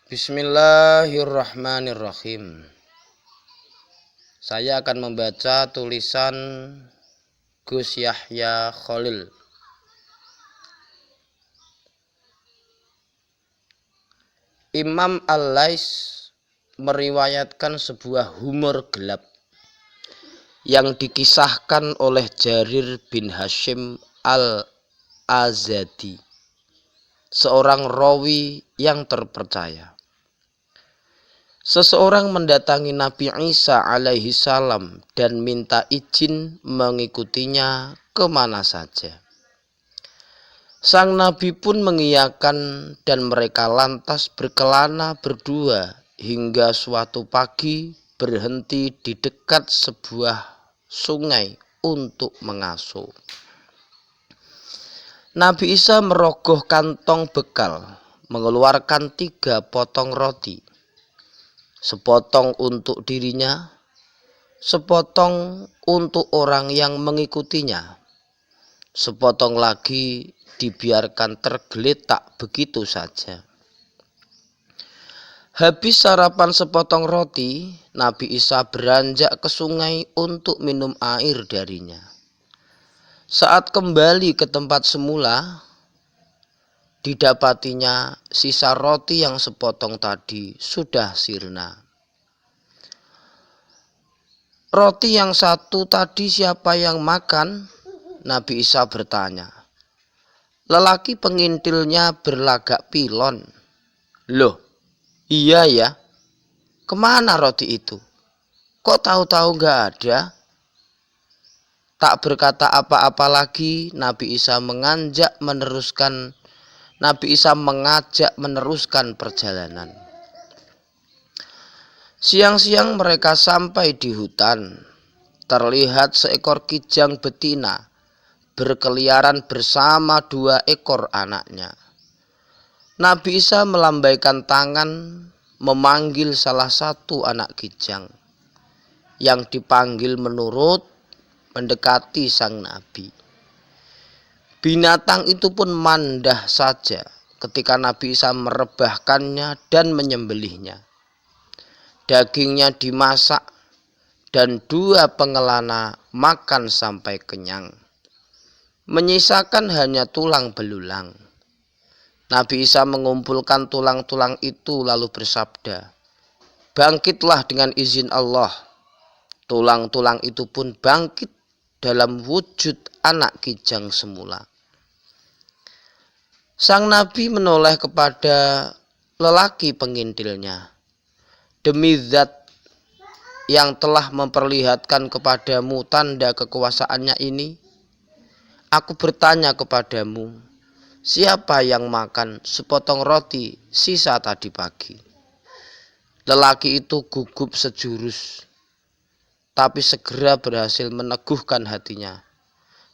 Bismillahirrahmanirrahim. Saya akan membaca tulisan Gus Yahya Khalil. Imam Al-Lais meriwayatkan sebuah humor gelap yang dikisahkan oleh Jarir bin Hashim Al-Azadi, seorang rawi yang terpercaya. Seseorang mendatangi Nabi Isa alaihi salam dan minta izin mengikutinya kemana saja. Sang Nabi pun mengiyakan dan mereka lantas berkelana berdua hingga suatu pagi berhenti di dekat sebuah sungai untuk mengasuh. Nabi Isa merogoh kantong bekal, mengeluarkan 3 potong roti. Sepotong untuk dirinya, sepotong untuk orang yang mengikutinya, sepotong lagi dibiarkan tergeletak begitu saja. Habis sarapan sepotong roti, Nabi Isa beranjak ke sungai untuk minum air darinya. Saat kembali ke tempat semula, didapatinya sisa roti yang sepotong tadi sudah sirna. Roti yang satu tadi siapa yang makan? Nabi Isa bertanya. Lelaki pengintilnya berlagak pilon. Loh, iya ya. Kemana roti itu? Kok tahu-tahu gak ada? Tak berkata apa-apa lagi, Nabi Isa mengajak meneruskan perjalanan. Siang-siang mereka sampai di hutan. Terlihat seekor kijang betina berkeliaran bersama 2 ekor anaknya. Nabi Isa melambaikan tangan memanggil salah satu anak kijang. Yang dipanggil menurut mendekati sang Nabi. Binatang itu pun mandah saja ketika Nabi Isa merebahkannya dan menyembelihnya. Dagingnya dimasak dan 2 pengelana makan sampai kenyang. Menyisakan hanya tulang belulang. Nabi Isa mengumpulkan tulang-tulang itu lalu bersabda, "Bangkitlah dengan izin Allah." Tulang-tulang itu pun bangkit dalam wujud anak kijang semula. Sang Nabi menoleh kepada lelaki pengintilnya. Demi zat yang telah memperlihatkan kepadamu tanda kekuasaannya ini, aku bertanya kepadamu, siapa yang makan sepotong roti sisa tadi pagi? Lelaki itu gugup sejurus, tapi segera berhasil meneguhkan hatinya.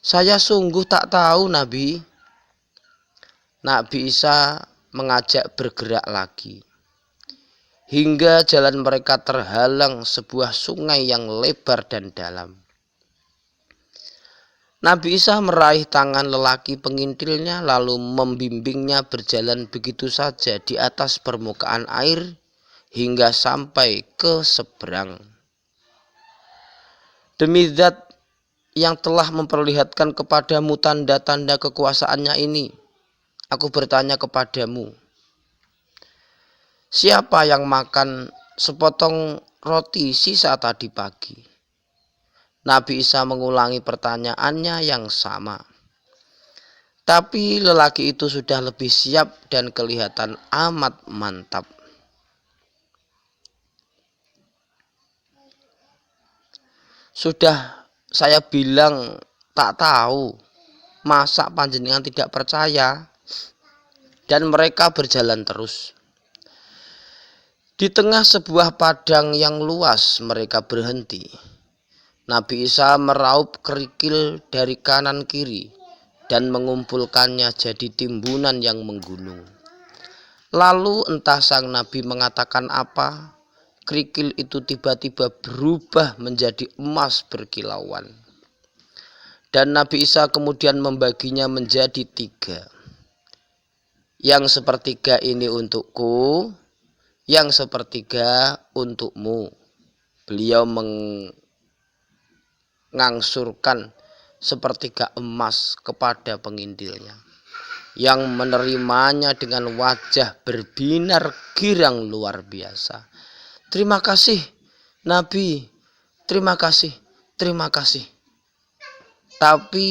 Saya sungguh tak tahu, Nabi. Nabi Isa mengajak bergerak lagi. Hingga jalan mereka terhalang sebuah sungai yang lebar dan dalam. Nabi Isa meraih tangan lelaki pengintilnya lalu membimbingnya berjalan begitu saja di atas permukaan air hingga sampai ke seberang. Demi zat yang telah memperlihatkan kepadamu tanda-tanda kekuasaannya ini, aku bertanya kepadamu, siapa yang makan sepotong roti sisa tadi pagi? Nabi Isa mengulangi pertanyaannya yang sama. Tapi lelaki itu sudah lebih siap dan kelihatan amat mantap. Sudah saya bilang tak tahu, masa panjenengan tidak percaya? Dan mereka berjalan terus. Di tengah sebuah padang yang luas mereka berhenti. Nabi Isa meraup kerikil dari kanan kiri dan mengumpulkannya jadi timbunan yang menggunung. Lalu entah sang Nabi mengatakan apa, kerikil itu tiba-tiba berubah menjadi emas berkilauan. Dan Nabi Isa kemudian membaginya menjadi 3. Yang sepertiga ini untukku, yang sepertiga untukmu. Beliau mengangsurkan sepertiga emas kepada pengintilnya, yang menerimanya dengan wajah berbinar girang luar biasa. Terima kasih, Nabi. Terima kasih, terima kasih. Tapi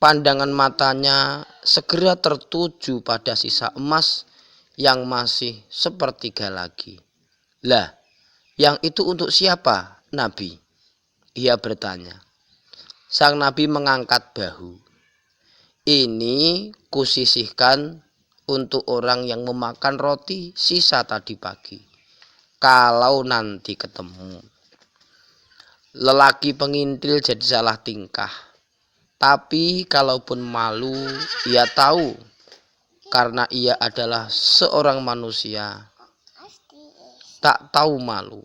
pandangan matanya segera tertuju pada sisa emas yang masih sepertiga lagi. Lah, yang itu untuk siapa, Nabi? Ia bertanya. Sang Nabi mengangkat bahu. Ini kusisihkan untuk orang yang memakan roti sisa tadi pagi, kalau nanti ketemu. Lelaki pengintil jadi salah tingkah. Tapi kalaupun malu, ia tahu karena ia adalah seorang manusia tak tahu malu.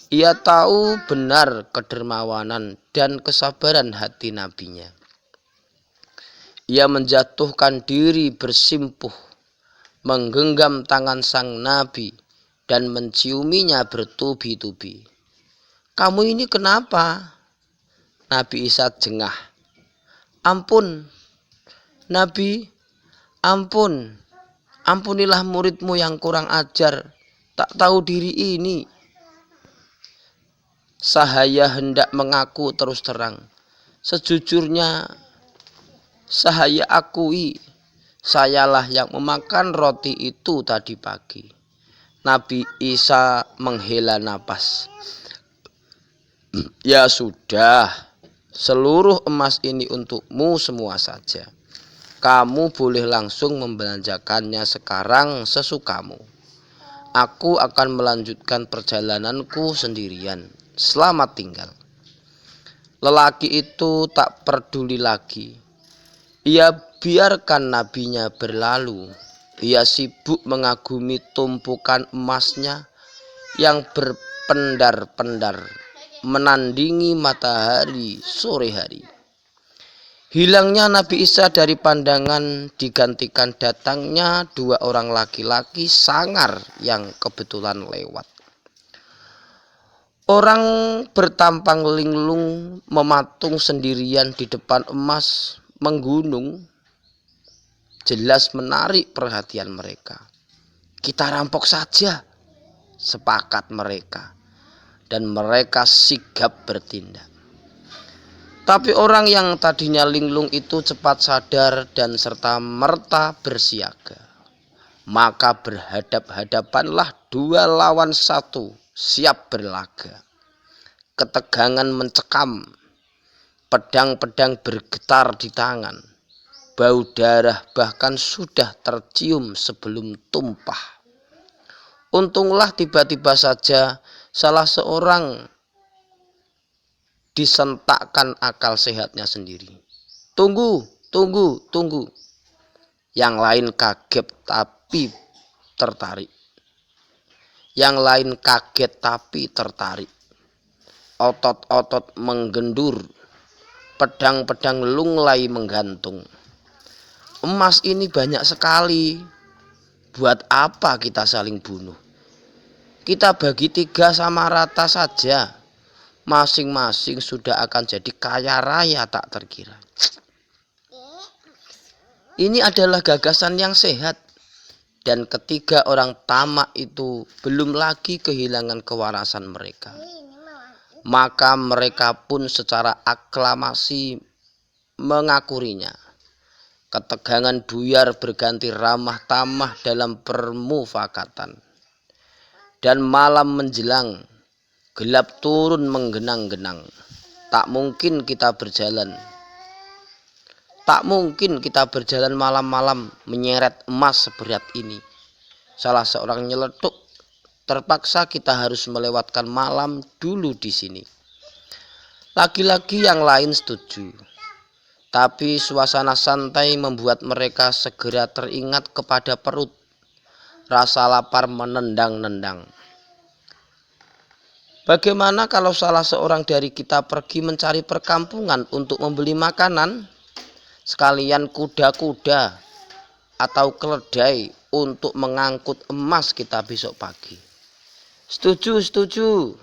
Ia tahu benar kedermawanan dan kesabaran hati nabinya. Ia menjatuhkan diri bersimpuh, menggenggam tangan sang nabi dan menciuminya bertubi-tubi. Kamu ini kenapa? Nabi Isa jengah. Ampun, Nabi, ampun. Ampunilah muridmu yang kurang ajar, tak tahu diri ini. Sahaya hendak mengaku terus terang. Sejujurnya, sahaya akui, sayalah yang memakan roti itu tadi pagi. Nabi Isa menghela napas. Ya sudah, seluruh emas ini untukmu semua saja. Kamu boleh langsung membelanjakannya sekarang sesukamu. Aku akan melanjutkan perjalananku sendirian. Selamat tinggal. Lelaki itu tak peduli lagi. Ia biarkan nabinya berlalu. Ia sibuk mengagumi tumpukan emasnya yang berpendar-pendar, menandingi matahari sore hari. Hilangnya Nabi Isa dari pandangan digantikan datangnya dua orang laki-laki sangar yang kebetulan lewat. Orang bertampang linglung mematung sendirian di depan emas menggunung jelas menarik perhatian mereka. Kita rampok saja, sepakat mereka, dan mereka sigap bertindak. Tapi orang yang tadinya linglung itu cepat sadar dan serta-merta bersiaga. Maka berhadap-hadapanlah dua lawan satu, siap berlaga. Ketegangan mencekam, pedang-pedang bergetar di tangan. Bau darah bahkan sudah tercium sebelum tumpah. Untunglah tiba-tiba saja salah seorang disentakkan akal sehatnya sendiri. Tunggu, tunggu, tunggu. Yang lain kaget tapi tertarik. Yang lain kaget tapi tertarik. Otot-otot menggendur. Pedang-pedang lunglai menggantung. Emas ini banyak sekali. Buat apa kita saling bunuh? Kita bagi 3 sama rata saja. Masing-masing sudah akan jadi kaya raya tak terkira. Ini adalah gagasan yang sehat. Dan ketiga orang tamak itu belum lagi kehilangan kewarasan mereka. Maka mereka pun secara aklamasi mengakurinya. Ketegangan buyar berganti ramah tamah dalam permufakatan. Dan malam menjelang, gelap turun menggenang-genang. Tak mungkin kita berjalan. Tak mungkin kita berjalan malam-malam menyeret emas seberat ini. Salah seorang nyeletuk, terpaksa kita harus melewatkan malam dulu di sini. Laki-laki yang lain setuju. Tapi suasana santai membuat mereka segera teringat kepada perut. Rasa lapar menendang-nendang. Bagaimana kalau salah seorang dari kita pergi mencari perkampungan untuk membeli makanan? Sekalian kuda-kuda atau keledai untuk mengangkut emas kita besok pagi. Setuju, setuju.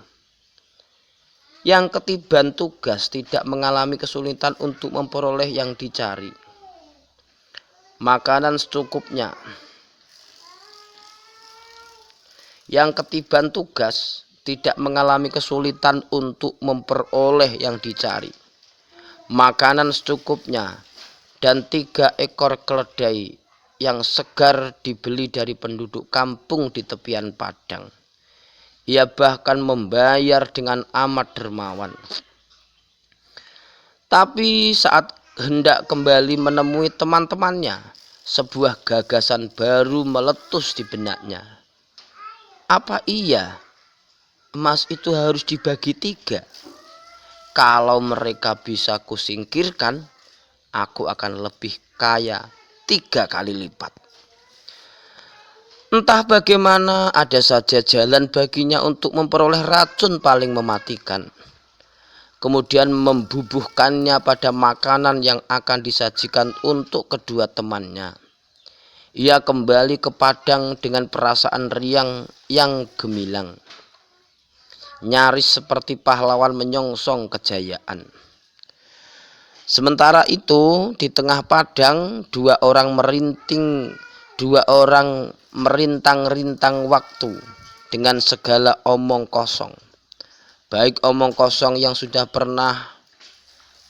Yang ketiban tugas tidak mengalami kesulitan untuk memperoleh yang dicari. Makanan secukupnya. Yang ketiban tugas tidak mengalami kesulitan untuk memperoleh yang dicari. Makanan secukupnya dan 3 ekor keledai yang segar dibeli dari penduduk kampung di tepian padang. Ia bahkan membayar dengan amat dermawan. Tapi saat hendak kembali menemui teman-temannya, sebuah gagasan baru meletus di benaknya. Apa iya emas itu harus dibagi 3? Kalau mereka bisa kusingkirkan, aku akan lebih kaya 3 kali lipat. Entah bagaimana, ada saja jalan baginya untuk memperoleh racun paling mematikan. Kemudian membubuhkannya pada makanan yang akan disajikan untuk kedua temannya. Ia kembali ke padang dengan perasaan riang yang gemilang. Nyaris seperti pahlawan menyongsong kejayaan. Sementara itu, di tengah padang, dua orang merintang-rintang waktu dengan segala omong kosong. Baik omong kosong yang sudah pernah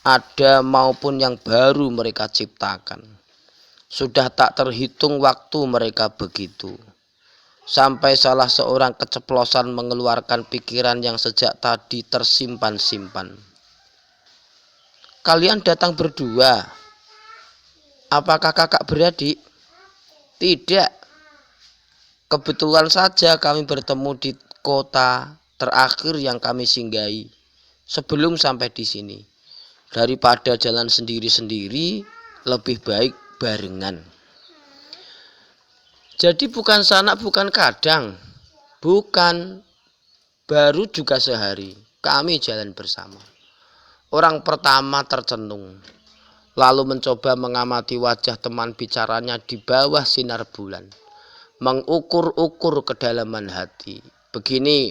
ada maupun yang baru mereka ciptakan. Sudah tak terhitung waktu mereka begitu. Sampai salah seorang keceplosan mengeluarkan pikiran yang sejak tadi tersimpan-simpan. Kalian datang berdua. Apakah kakak beradik? Tidak. Kebetulan saja kami bertemu di kota terakhir yang kami singgahi sebelum sampai di sini. Daripada jalan sendiri-sendiri, lebih baik barengan. Jadi bukan sanak, bukan kadang. Bukan. Baru juga sehari kami jalan bersama. Orang pertama tercenung, lalu mencoba mengamati wajah teman bicaranya di bawah sinar bulan, mengukur-ukur kedalaman hati. Begini,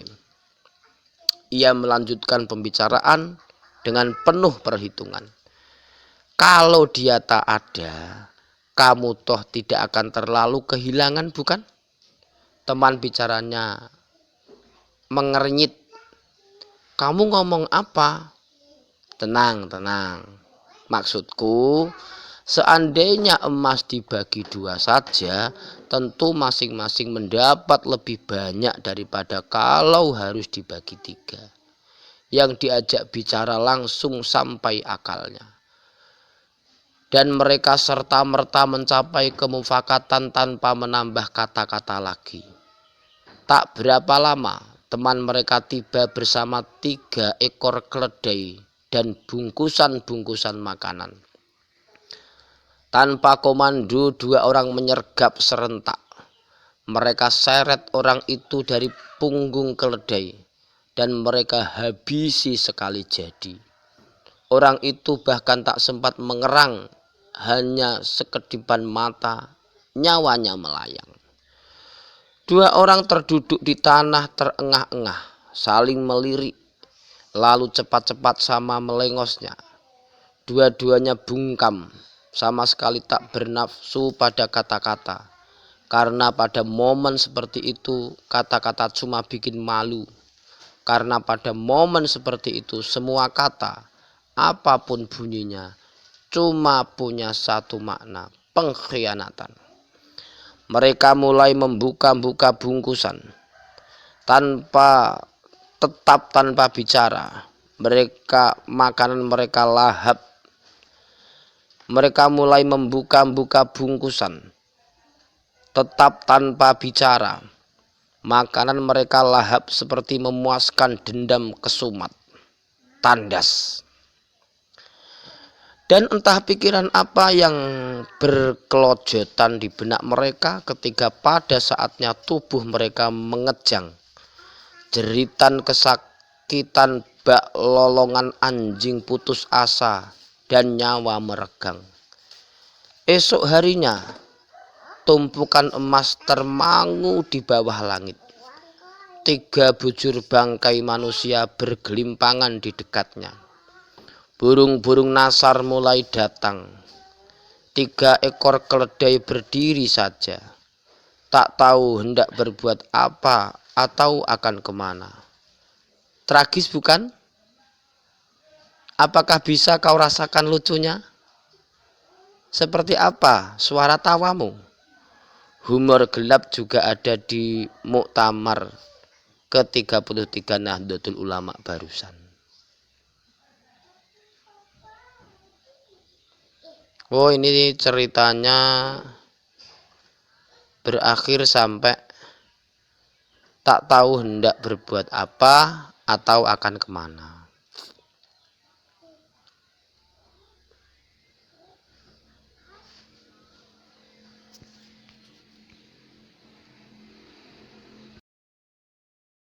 ia melanjutkan pembicaraan dengan penuh perhitungan. Kalau dia tak ada, kamu toh tidak akan terlalu kehilangan, bukan? Teman bicaranya mengernyit. Kamu ngomong apa? Tenang, tenang. Maksudku, seandainya emas dibagi 2 saja, tentu masing-masing mendapat lebih banyak daripada kalau harus dibagi 3. Yang diajak bicara langsung sampai akalnya. Dan mereka serta-merta mencapai kemufakatan tanpa menambah kata-kata lagi. Tak berapa lama, teman mereka tiba bersama 3 ekor keledai dan bungkusan-bungkusan makanan. Tanpa komando, 2 orang menyergap serentak. Mereka seret orang itu dari punggung keledai dan mereka habisi sekali jadi. Orang itu bahkan tak sempat mengerang, hanya sekedipan mata, nyawanya melayang. 2 orang terduduk di tanah terengah-engah, saling melirik. Lalu cepat-cepat sama melengosnya. Dua-duanya bungkam, sama sekali tak bernafsu pada kata-kata. Karena pada momen seperti itu, kata-kata cuma bikin malu. Karena pada momen seperti itu, semua kata, apapun bunyinya, cuma punya satu makna, pengkhianatan. Mereka mulai membuka-buka bungkusan. Tetap tanpa bicara, makanan mereka lahap. Mereka mulai membuka-buka bungkusan. Tetap tanpa bicara, makanan mereka lahap seperti memuaskan dendam kesumat. Tandas. Dan entah pikiran apa yang berkelojotan di benak mereka ketika pada saatnya tubuh mereka mengejang. Jeritan kesakitan bak lolongan anjing putus asa dan nyawa meregang. Esok harinya tumpukan emas termangu di bawah langit. 3 bujur bangkai manusia bergelimpangan di dekatnya. Burung-burung nasar mulai datang. 3 ekor keledai berdiri saja, tak tahu hendak berbuat apa atau akan kemana. Tragis bukan? Apakah bisa kau rasakan lucunya? Seperti apa suara tawamu? Humor gelap juga ada di muktamar ke-33 Nahdlatul Ulama barusan. Oh, ini ceritanya berakhir sampai tak tahu hendak berbuat apa atau akan kemana.